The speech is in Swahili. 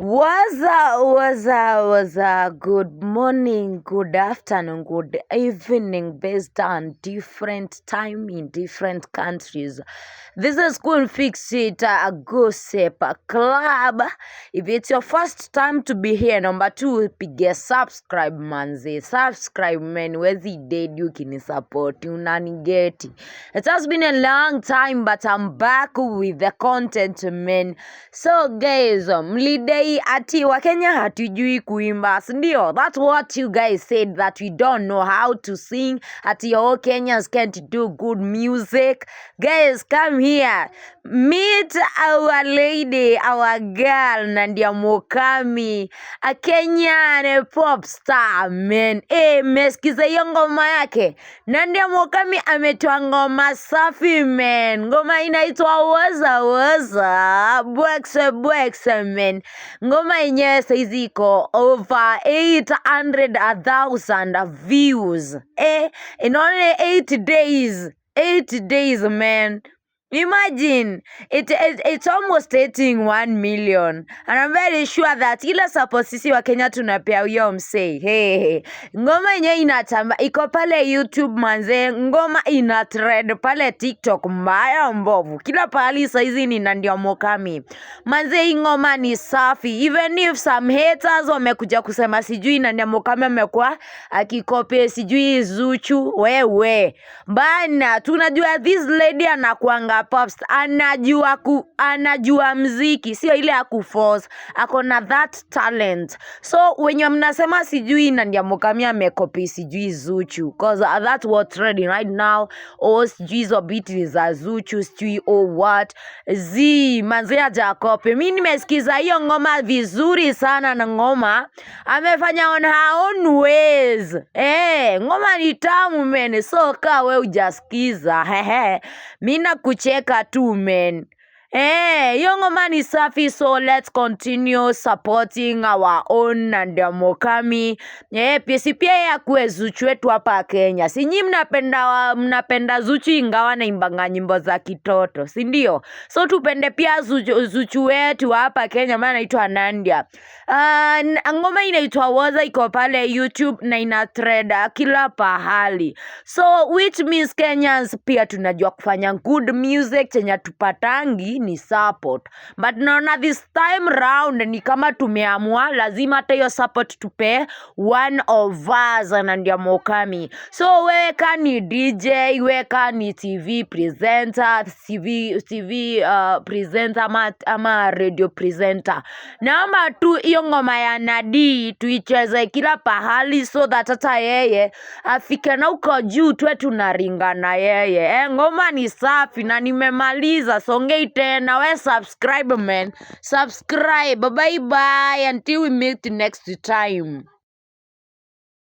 Good morning, good afternoon, good evening, based on different time in different countries. This is School Fix It, a gossip club. If it's your first time to be here, number two, pige subscribe manzi. Subscribe man, wezi dead you can support you nanigeti. It has been a long time, but I'm back with the content man. So guys, mlidai ati Wakenya hatujui kuimba, ndio? That's what you guys said, that we don't know how to sing, ati all Kenyans can't do good music. Guys, come here. Meet our lady, our girl, Nadia Mukami, a Kenyan pop star, man. Mesikiza hiyo ngoma yake. Nadia Mukami ametoa ngoma safi, man. Ngoma inaitwa Waza, Bwexe, man. Ngoma yenyewe saizi iko over 800,000 views. In only 8 days. 8 days, man. Imagine, it's almost hitting 1 million. And I'm very sure that ila support sisi wa Kenya tunapea huyo msee. Hey. Ngoma yenyewe inatamba, iko pale YouTube manze, ngoma ina trend pale TikTok mbaya mbovu. Kila pahali saizi ni Nadia Mukami. Manze ngoma ni safi. Even if some haters wamekuja kusema sijui Nadia Mukami amekuwa akikope sijui Zuchu, wewe. Bana, tunajua this lady anakuanga pops, anajua mziki, sio ile ya kuforce, akona that talent. So wenye mnasema sijui Nadia Mukami amekopi sijui Zuchu, cause that's what's trending right now. Sijui hizo beat za Zuchu, sijui what manze hajakopi. Mimi nimesikiza hiyo ngoma vizuri sana, na ngoma amefanya on her own ways. Ngoma ni tamu man, so ka we ujasikiza mimi nakucheka tu man. Hiyo ngoma ni safi, so let's continue supporting our own Nadia Mukami. Pia ya kuwe Zuchu wetu hapa Kenya. Si nyinyi mnapenda Zuchu ingawa naimbanga nyimbo za kitoto, si ndio? So tupende pia Zuchu wetu hapa Kenya, maana anaitwa Nadia. Ngoma inaitwa Waza, iko pale YouTube na ina trend kila pahali. So which means Kenyans pia tunajua kufanya good music, chenye tupatangi ni support. But naona this time round ni kama tumeamua lazima hata hiyo support tupe one of us, Nadia Mukami. So weka ni DJ, weka ni TV presenter, TV presenter ama radio presenter. Naomba tu hiyo ngoma ya Nadi tuicheze kila pahali, so that hata yeye afike na uko juu tuwe tunaringa na yeye. Ngoma ni safi na nimemaliza, songei tena. We subscribe man, subscribe. Bye bye until we meet next time.